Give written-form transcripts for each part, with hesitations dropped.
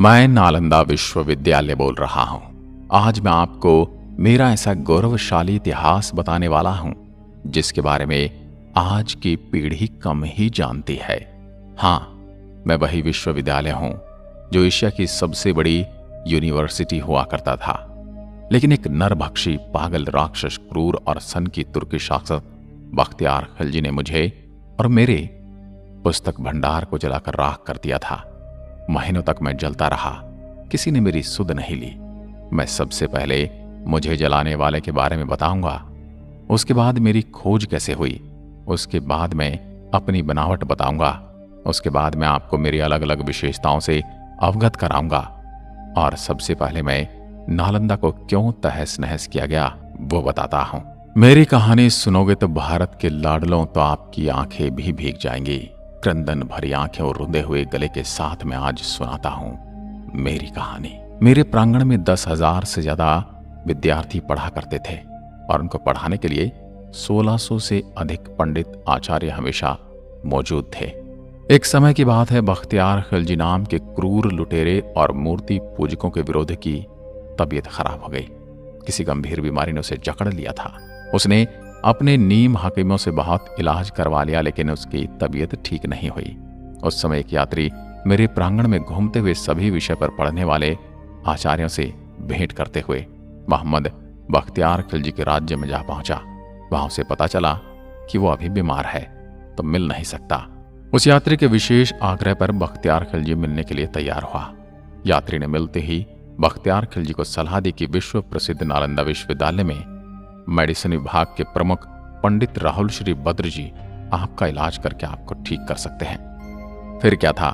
मैं नालंदा विश्वविद्यालय बोल रहा हूं। आज मैं आपको मेरा ऐसा गौरवशाली इतिहास बताने वाला हूं जिसके बारे में आज की पीढ़ी कम ही जानती है। हां, मैं वही विश्वविद्यालय हूं जो एशिया की सबसे बड़ी यूनिवर्सिटी हुआ करता था। लेकिन एक नरभक्षी, पागल, राक्षस, क्रूर और सन की तुर्की शासक बख्तियार खिलजी ने मुझे और मेरे पुस्तक भंडार को जलाकर राख कर दिया था। महीनों तक मैं जलता रहा, किसी ने मेरी सुध नहीं ली। मैं सबसे पहले मुझे जलाने वाले के बारे में बताऊंगा, उसके बाद मेरी खोज कैसे हुई, उसके बाद मैं अपनी बनावट बताऊंगा, उसके बाद मैं आपको मेरी अलग अलग विशेषताओं से अवगत कराऊंगा, और सबसे पहले मैं नालंदा को क्यों तहस नहस किया गया वो बताता हूं। मेरी कहानी सुनोगे तो भारत के लाडलों, तो आपकी आंखें भी भीग जाएंगी। क्रंदन भरी आंखें और रुंधे हुए गले के साथ मैं आज सुनाता हूं मेरी कहानी। मेरे प्रांगण में 10,000 से ज्यादा विद्यार्थी पढ़ा करते थे और उनको पढ़ाने के लिए 1600 से अधिक पंडित आचार्य हमेशा मौजूद थे। एक समय की बात है, बख्तियार खिलजी नाम के क्रूर लुटेरे और मूर्ति पूजकों के विरोध की तबीयत खराब हो गई। किसी गंभीर बीमारी ने उसे जकड़ लिया था। उसने अपने नीम हकीमों से बहुत इलाज करवा लिया, लेकिन उसकी तबीयत ठीक नहीं हुई। उस समय एक यात्री मेरे प्रांगण में घूमते हुए सभी विषय पर पढ़ने वाले आचार्यों से भेंट करते हुए मोहम्मद बख्तियार खिलजी के राज्य में जा पहुंचा। वहां उसे पता चला कि वो अभी बीमार है तो मिल नहीं सकता। उस यात्री के विशेष आग्रह पर बख्तियार खिलजी मिलने के लिए तैयार हुआ। यात्री ने मिलते ही बख्तियार खिलजी को सलाह दी कि विश्व प्रसिद्ध नालंदा विश्वविद्यालय में मेडिसिन विभाग के प्रमुख पंडित राहुल श्री बद्र जी आपका इलाज करके आपको ठीक कर सकते हैं। फिर क्या था,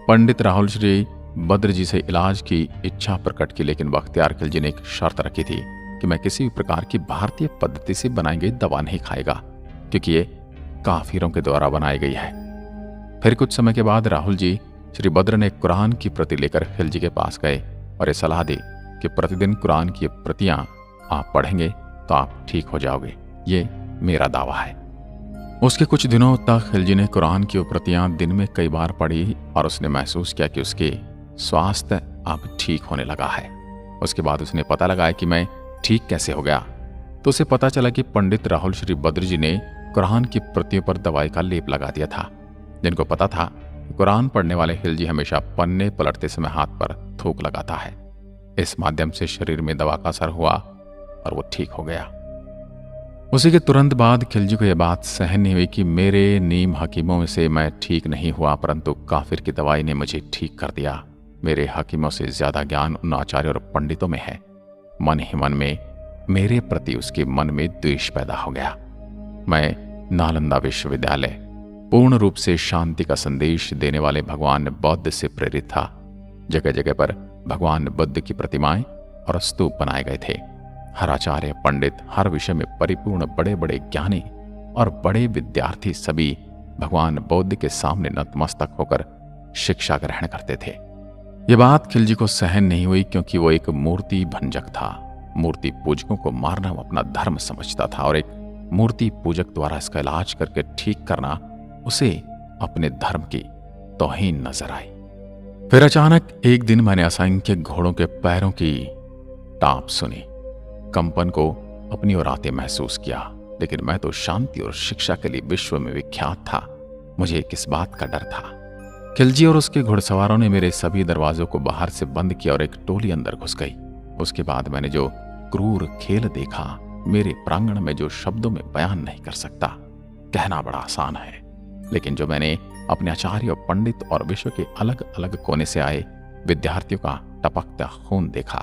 पंडित राहुल श्री बद्र जी से इलाज की इच्छा प्रकट की, लेकिन बख्तियार खिलजी ने एक शर्त रखी थी कि मैं किसी भी प्रकार की भारतीय पद्धति से बनाई गई दवा नहीं खाएगा, क्योंकि ये काफिरों के द्वारा बनाई गई है। फिर कुछ समय के बाद राहुल जी श्री बद्र ने कुरान की प्रति लेकर खिलजी के पास गए और ये सलाह दी कि प्रतिदिन कुरान की प्रतियां आप पढ़ेंगे तो आप ठीक हो जाओगे। ये मेरा दावा है। उसके कुछ दिनों तक खिलजी ने कुरान की प्रतियां दिन में कई बार पढ़ी और उसने महसूस किया कि उसके स्वास्थ्य अब ठीक होने लगा है। उसके बाद उसने पता लगाया कि मैं ठीक कैसे हो गया। तो उसे पता चला कि पंडित राहुल श्री बद्र जी ने कुरान की प्रतियों पर दवाई का लेप लगा दिया था। जिनको पता था कुरान पढ़ने वाले खिलजी हमेशा पन्ने पलटते समय हाथ पर थूक लगाता है, इस माध्यम से शरीर में दवा का असर हुआ और वो ठीक हो गया। उसी के तुरंत बाद खिलजी को यह बात सहन नहीं हुई कि मेरे नीम हकीमों में से मैं ठीक नहीं हुआ, परंतु काफिर की दवाई ने मुझे ठीक कर दिया। मेरे हकीमों से ज्यादा ज्ञान उन आचार्य और पंडितों में है। मन ही मन में मेरे प्रति उसके मन में द्वेष पैदा हो गया। मैं नालंदा विश्वविद्यालय पूर्ण रूप से शांति का संदेश देने वाले भगवान बौद्ध से प्रेरित था। जगह जगह पर भगवान बुद्ध की प्रतिमाएं और स्तूप बनाए गए थे। हर आचार्य, पंडित, हर विषय में परिपूर्ण बड़े बड़े ज्ञानी और बड़े विद्यार्थी सभी भगवान बौद्ध के सामने नतमस्तक होकर शिक्षा ग्रहण करते थे। ये बात खिलजी को सहन नहीं हुई, क्योंकि वो एक मूर्ति भंजक था। मूर्ति पूजकों को मारना वो अपना धर्म समझता था और एक मूर्ति पूजक द्वारा इसका इलाज करके ठीक करना उसे अपने धर्म की तौहीन नजर आई। फिर अचानक एक दिन मैंने असंख्य घोड़ों के पैरों की टाप सुनी। कंपन को अपनी ओर आते महसूस किया, लेकिन मैं तो शांति और शिक्षा के लिए विश्व में विख्यात था। मुझे किस बात का डर था। खिलजी और उसके घुड़सवारों ने मेरे सभी दरवाजों को बाहर से बंद किया और एक टोली अंदर घुस गई। उसके बाद मैंने जो क्रूर खेल देखा, मेरे प्रांगण में जो शब्दों में बयान नहीं कर सकता। कहना बड़ा आसान है, लेकिन जो मैंने अपने आचार्य, पंडित और विश्व के अलग अलग कोने से आए विद्यार्थियों का टपकता खून देखा,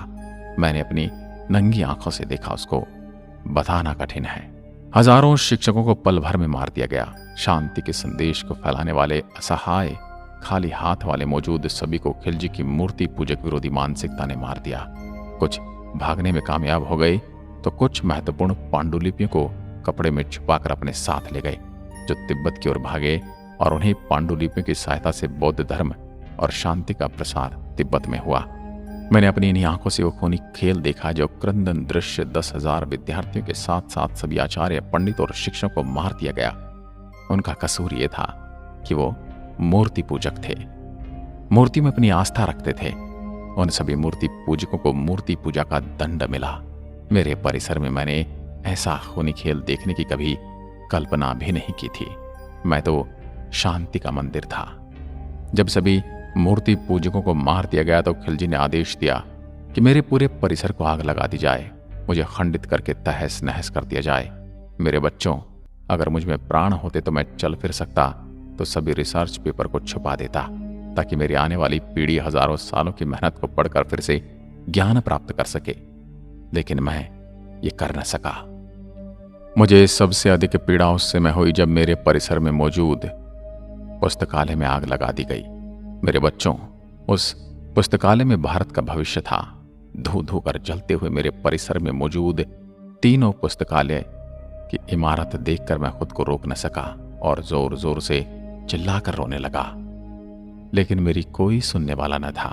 मैंने अपनी नंगी आंखों से देखा, उसको बताना कठिन है। हजारों शिक्षकों को पल भर में मार दिया गया। शांति के संदेश को फैलाने वाले असहाय खाली हाथ वाले मौजूद सभी को खिलजी की मूर्ति पूजक विरोधी मानसिकता ने मार दिया। कुछ भागने में कामयाब हो गए तो कुछ महत्वपूर्ण पांडुलिपियों को कपड़े में छुपाकर अपने साथ ले गए, जो तिब्बत की ओर भागे, और उन्हीं पांडुलिपियों की सहायता से बौद्ध धर्म और शांति का प्रसार तिब्बत में हुआ। मैंने अपनी इन्हीं आंखों से वो खूनी खेल देखा, जो क्रंदन दृश्य 10,000 विद्यार्थियों के साथ साथ सभी आचार्य, पंडित और शिक्षकों को मार दिया गया। उनका कसूर ये था कि वो मूर्ति पूजक थे। मूर्ति में अपनी आस्था रखते थे। उन सभी मूर्ति पूजकों को मूर्ति पूजा का दंड मिला। मेरे परिसर में मैंने ऐसा खूनी खेल देखने की कभी कल्पना भी नहीं की थी। मैं तो शांति का मंदिर था। जब सभी मूर्ति पूजकों को मार दिया गया तो खिलजी ने आदेश दिया कि मेरे पूरे परिसर को आग लगा दी जाए, मुझे खंडित करके तहस नहस कर दिया जाए। मेरे बच्चों, अगर मुझ में प्राण होते तो मैं चल फिर सकता तो सभी रिसर्च पेपर को छुपा देता, ताकि मेरी आने वाली पीढ़ी हजारों सालों की मेहनत को पढ़कर फिर से ज्ञान प्राप्त कर सके। लेकिन मैं ये कर न सका। मुझे सबसे अधिक पीड़ा उस समय हुई जब मेरे परिसर में मौजूद पुस्तकालय में आग लगा दी गई। मेरे बच्चों, उस पुस्तकालय में भारत का भविष्य था। धू धू कर जलते हुए मेरे परिसर में मौजूद तीनों पुस्तकालय की इमारत देखकर मैं खुद को रोक न सका और जोर जोर से चिल्लाकर रोने लगा। लेकिन मेरी कोई सुनने वाला न था।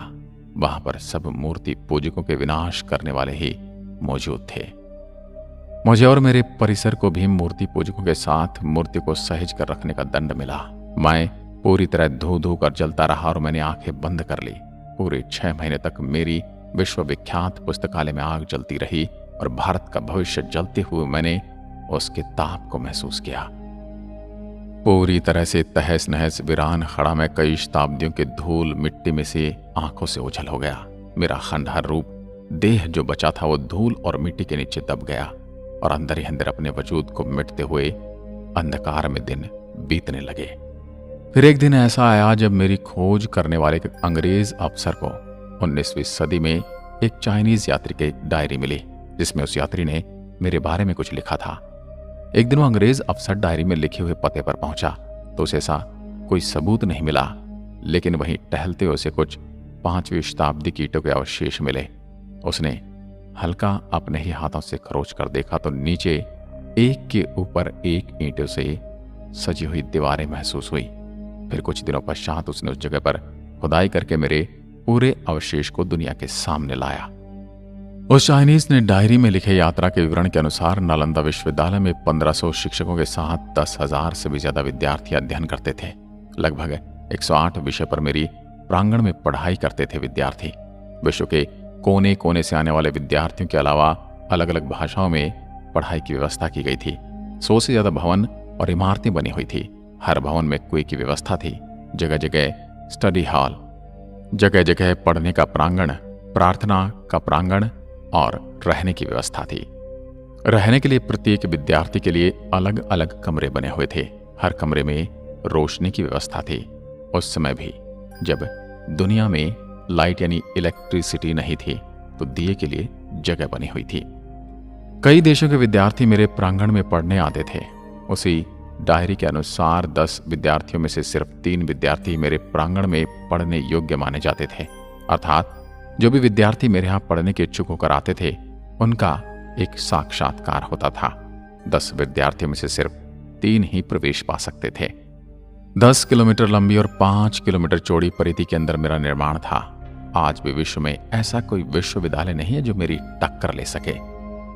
वहां पर सब मूर्ति पूजकों के विनाश करने वाले ही मौजूद थे। मुझे और मेरे परिसर को भी मूर्ति पूजकों के साथ मूर्ति को सहेज कर रखने का दंड मिला। मैं पूरी तरह धू धू कर जलता रहा और मैंने आंखें बंद कर ली। पूरे 6 महीने तक मेरी विश्वविख्यात पुस्तकालय में आग जलती रही और भारत का भविष्य जलते हुए मैंने उसके ताप को महसूस किया। पूरी तरह से तहस नहस वीरान खड़ा में कई शताब्दियों के धूल मिट्टी में से आंखों से ओझल हो गया। मेरा खंडहर रूप देह जो बचा था वो धूल और मिट्टी के नीचे दब गया और अंदर ही अंदर अपने वजूद को मिटते हुए अंधकार में दिन बीतने लगे। फिर एक दिन ऐसा आया जब मेरी खोज करने वाले एक अंग्रेज अफसर को 19वीं सदी में एक चाइनीज यात्री की डायरी मिली, जिसमें उस यात्री ने मेरे बारे में कुछ लिखा था। एक दिन वो अंग्रेज अफसर डायरी में लिखे हुए पते पर पहुंचा तो उसे ऐसा कोई सबूत नहीं मिला, लेकिन वहीं टहलते उसे कुछ 5वीं शताब्दी की ईंटों के अवशेष मिले। उसने हल्का अपने ही हाथों से खरोच कर देखा तो नीचे एक के ऊपर एक ईंटों से सजी हुई दीवारें महसूस हुई। फिर कुछ दिनों पश्चात उसने उस जगह पर खुदाई करके मेरे पूरे अवशेष को दुनिया के सामने लाया। उस चाइनीज ने डायरी में लिखे यात्रा के विवरण के अनुसार नालंदा विश्वविद्यालय में 1500 शिक्षकों के साथ 10,000 से भी ज्यादा विद्यार्थी अध्ययन करते थे। लगभग 108 विषय पर मेरी प्रांगण में पढ़ाई करते थे विद्यार्थी। विश्व के कोने कोने से आने वाले विद्यार्थियों के अलावा अलग अलग भाषाओं में पढ़ाई की व्यवस्था की गई थी। 100 से ज्यादा भवन और इमारतें बनी हुई थी। हर भवन में कुएं की व्यवस्था थी। जगह जगह स्टडी हॉल, जगह जगह पढ़ने का प्रांगण, प्रार्थना का प्रांगण और रहने की व्यवस्था थी। रहने के लिए प्रत्येक विद्यार्थी के लिए अलग अलग कमरे बने हुए थे। हर कमरे में रोशनी की व्यवस्था थी। उस समय भी जब दुनिया में लाइट यानी इलेक्ट्रिसिटी नहीं थी तो दिए के लिए जगह बनी हुई थी। कई देशों के विद्यार्थी मेरे प्रांगण में पढ़ने आते थे। उसी डायरी के अनुसार 10 विद्यार्थियों में से सिर्फ 3 विद्यार्थी मेरे प्रांगण में पढ़ने योग्य माने जाते थे। अर्थात जो भी विद्यार्थी मेरे यहाँ पढ़ने के इच्छुक होकर आते थे उनका एक साक्षात्कार होता था। 10 विद्यार्थियों में से सिर्फ 3 ही प्रवेश पा सकते थे। 10 किलोमीटर लंबी और 5 किलोमीटर चौड़ी परिधि के अंदर मेरा निर्माण था। आज भी विश्व में ऐसा कोई विश्वविद्यालय नहीं है जो मेरी टक्कर ले सके।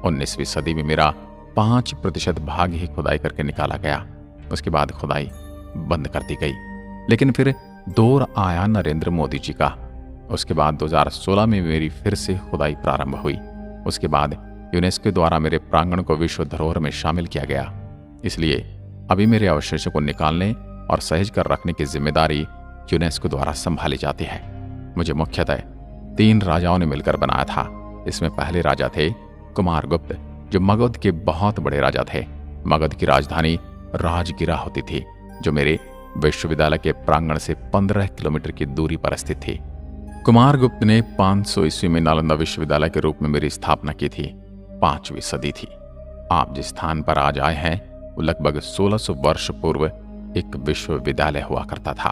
19वीं सदी में मेरा 5% भाग ही खुदाई करके निकाला गया। उसके बाद खुदाई बंद कर दी गई। लेकिन फिर दौर आया नरेंद्र मोदी जी का। उसके बाद 2016 में मेरी फिर से खुदाई प्रारंभ हुई। उसके बाद यूनेस्को द्वारा मेरे प्रांगण को विश्व धरोहर में शामिल किया गया। इसलिए अभी मेरे अवशेषों को निकालने और सहेज कर रखने की जिम्मेदारी यूनेस्को द्वारा संभाली जाती है। मुझे मुख्यतः 3 राजाओं ने मिलकर बनाया था। इसमें पहले राजा थे कुमारगुप्त, जो मगध के बहुत बड़े राजा थे। मगध की राजधानी राजगिरा होती थी, जो मेरे विश्वविद्यालय के प्रांगण से 15 किलोमीटर की दूरी पर स्थित थी। कुमारगुप्त ने 500 ईस्वी में नालंदा विश्वविद्यालय के रूप में मेरी स्थापना की थी। 5वीं सदी थी। आप जिस स्थान पर आज आए हैं वो लगभग 1600 वर्ष पूर्व एक विश्वविद्यालय हुआ करता था।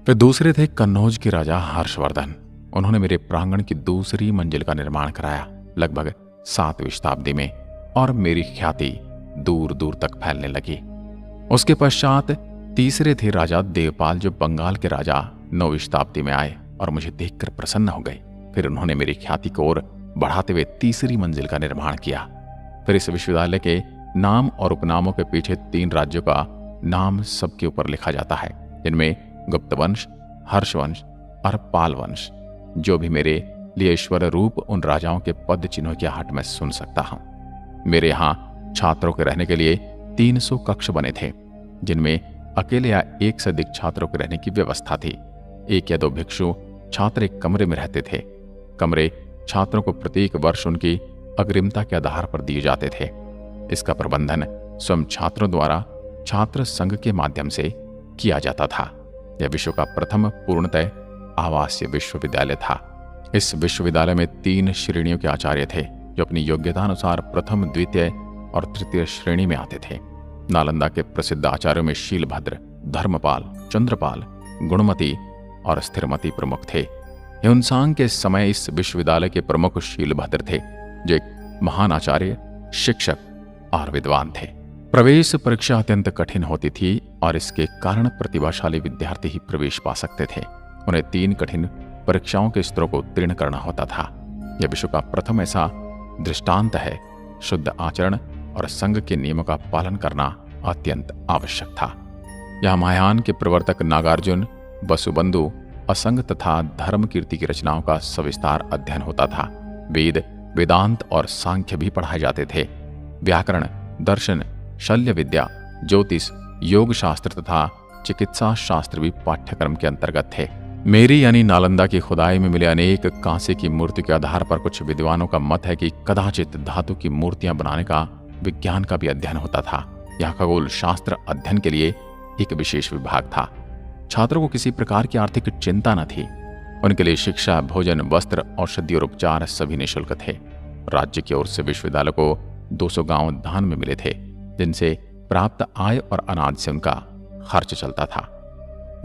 फिर दूसरे थे कन्नौज के राजा हर्षवर्धन। उन्होंने मेरे प्रांगण की दूसरी मंजिल का निर्माण कराया लगभग 7वीं शताब्दी में, और मेरी ख्याति दूर दूर तक फैलने लगी। उसके पश्चात तीसरे थे राजा देवपाल, जो बंगाल के राजा 9वीं शताब्दी में आए और मुझे देखकर प्रसन्न हो गए। फिर उन्होंने मेरी ख्याति को और बढ़ाते हुए तीसरी मंजिल का निर्माण किया। फिर इस विश्वविद्यालय के नाम और उपनामों के पीछे 3 राज्यों का नाम सबके ऊपर लिखा जाता है, जिनमें गुप्त वंश, हर्ष वंश और पाल वंश। जो भी मेरे लिए ईश्वर रूप उन राजाओं के पद चिन्हों की आहट में सुन सकता हूं। मेरे यहाँ छात्रों के रहने के लिए 300 कक्ष बने थे, जिनमें अकेले या एक से अधिक छात्रों के रहने की व्यवस्था थी। 1 या 2 भिक्षु छात्र एक कमरे में रहते थे। कमरे छात्रों को प्रत्येक वर्ष उनकी अग्रिमता के आधार पर दिए जाते थे। इसका प्रबंधन स्वयं छात्रों द्वारा छात्र संघ के माध्यम से किया जाता था। यह विश्व का प्रथम पूर्णतः आवासीय विश्वविद्यालय था। इस विश्वविद्यालय में 3 श्रेणियों के आचार्य थे, जो अपनी योग्यता अनुसार प्रथम, द्वितीय और तृतीय श्रेणी में आते थे। नालंदा के प्रसिद्ध आचार्यों में शीलभद्र, धर्मपाल, चंद्रपाल, गुणमती और स्थिरमती प्रमुख थे। ह्युनसांग के समय इस विश्वविद्यालय के प्रमुख शीलभद्र थे, जो एक महान आचार्य, शिक्षक और विद्वान थे। प्रवेश परीक्षा अत्यंत कठिन होती थी और इसके कारण प्रतिभाशाली विद्यार्थी ही प्रवेश पा सकते थे। उन्हें 3 कठिन परीक्षाओं के स्तरों को उत्तीर्ण करना होता था। यह विश्व का प्रथम ऐसा दृष्टांत है। शुद्ध आचरण और संघ के नियमों का पालन करना अत्यंत आवश्यक था। यह महायान के प्रवर्तक नागार्जुन, वसुबंधु, असंग तथा धर्म कीर्ति की रचनाओं का सविस्तार अध्ययन होता था। वेद, वेदांत और सांख्य भी पढ़ाए जाते थे। व्याकरण, दर्शन, शल्य विद्या, ज्योतिष, योग शास्त्र तथा चिकित्सा शास्त्र भी पाठ्यक्रम के अंतर्गत थे। मेरी यानी नालंदा की खुदाई में मिले अनेक कांसे की मूर्ति के आधार पर कुछ विद्वानों का मत है कि कदाचित धातु की मूर्तियां बनाने का विज्ञान का भी अध्ययन होता था। यह खगोल शास्त्र अध्ययन के लिए एक विशेष विभाग था। छात्रों को किसी प्रकार की आर्थिक चिंता न थी। उनके लिए शिक्षा, भोजन, वस्त्र, औषधि और उपचार सभी निःशुल्क थे। राज्य की ओर से विश्वविद्यालय को 200 गांव दान में मिले थे, जिनसे प्राप्त आय और अनाज से उनका खर्च चलता था।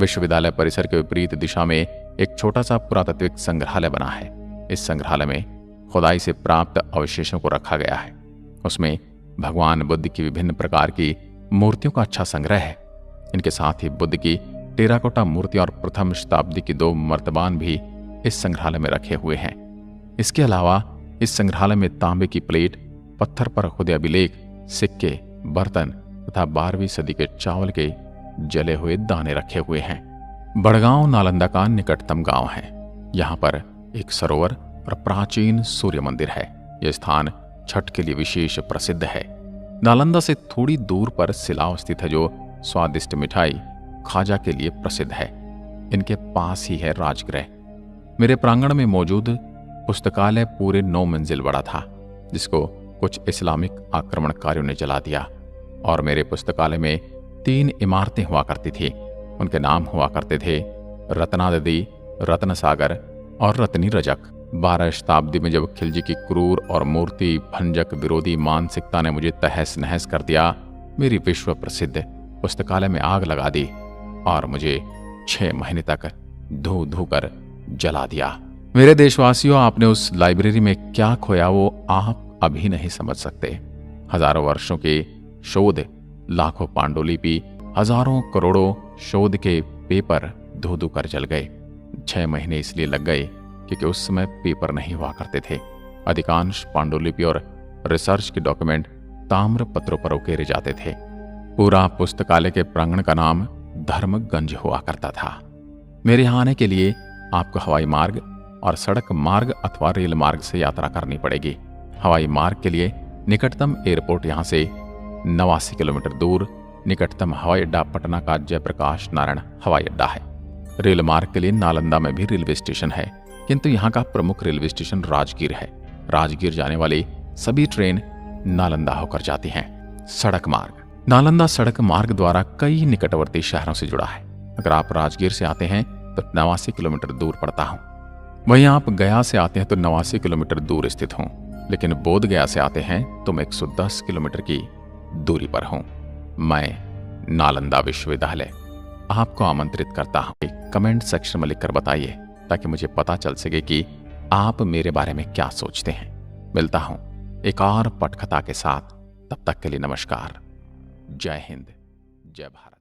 विश्वविद्यालय परिसर के विपरीत दिशा में एक छोटा सा पुरातात्विक संग्रहालय बना है। इस संग्रहालय में खुदाई से प्राप्त अवशेषों को रखा गया है। उसमें भगवान बुद्ध की विभिन्न प्रकार की मूर्तियों का अच्छा संग्रह है। इनके साथ ही बुद्ध की टेराकोटा मूर्ति और प्रथम शताब्दी की 2 मर्तबान भी इस संग्रहालय में रखे हुए हैं। इसके अलावा इस संग्रहालय में तांबे की प्लेट, पत्थर पर खुदे अभिलेख, सिक्के, बर्तन तथा 12वीं सदी के चावल के जले हुए दाने रखे हुए हैं। बड़गांव नालंदा का निकटतम गांव है। यहाँ पर एक सरोवर और प्राचीन सूर्य मंदिर है। यह स्थान छठ के लिए विशेष प्रसिद्ध है। नालंदा से थोड़ी दूर पर सिलाव स्थित है, जो स्वादिष्ट मिठाई खाजा के लिए प्रसिद्ध है। इनके पास ही है राजगृह। मेरे प्रांगण में मौजूद पुस्तकालय पूरे 9 मंजिल बड़ा था, जिसको कुछ इस्लामिक आक्रमणकारियों ने जला दिया। और मेरे पुस्तकालय में 3 इमारतें हुआ करती थी। उनके नाम हुआ करते थे रत्नादि, रत्न सागर और रत्नी रजक। 12 शताब्दी में जब खिलजी की क्रूर और मूर्ति भंजक विरोधी मानसिकता ने मुझे तहस नहस कर दिया, मेरी विश्व प्रसिद्ध पुस्तकालय में आग लगा दी और मुझे 6 महीने तक धू धू कर जला दिया। मेरे देशवासियों, आपने उस लाइब्रेरी में क्या खोया वो आप अभी नहीं समझ सकते। हजारों वर्षों के शोध, लाखों पांडुलिपि, हजारों करोड़ों शोध के पेपर धू धू कर जल गए। 6 महीने इसलिए लग गए क्योंकि उस समय पेपर नहीं हुआ करते थे। अधिकांश पांडुलिपि और रिसर्च के डॉक्यूमेंट ताम्र पत्रों पर उकेरे जाते थे। पूरा पुस्तकालय के प्रांगण का नाम धर्मगंज हुआ करता था। मेरे यहाँ आने के लिए आपको हवाई मार्ग और सड़क मार्ग अथवा रेल मार्ग से यात्रा करनी पड़ेगी। हवाई मार्ग के लिए निकटतम एयरपोर्ट यहाँ से 89 किलोमीटर दूर निकटतम हवाई अड्डा पटना का जयप्रकाश नारायण हवाई अड्डा है। रेल मार्ग के लिए नालंदा में भी रेलवे स्टेशन है, किंतु यहाँ का प्रमुख रेलवे स्टेशन राजगीर है। राजगीर जाने वाली सभी ट्रेन नालंदा होकर जाती हैं। सड़क मार्ग, नालंदा सड़क मार्ग द्वारा कई निकटवर्ती शहरों से जुड़ा है। अगर आप राजगीर से आते हैं तो 89 किलोमीटर दूर पड़ता हूँ। वहीं आप गया से आते हैं तो 89 किलोमीटर दूर स्थित हूँ, लेकिन बोध गया से आते हैं तो मैं 110 किलोमीटर की दूरी पर हूँ। मैं नालंदा विश्वविद्यालय आपको आमंत्रित करता हूँ। कमेंट सेक्शन में लिखकर बताइए ताकि मुझे पता चल सके कि आप मेरे बारे में क्या सोचते हैं। मिलता हूँ एक और पटकथा के साथ। तब तक के लिए नमस्कार। जय हिंद, जय भारत।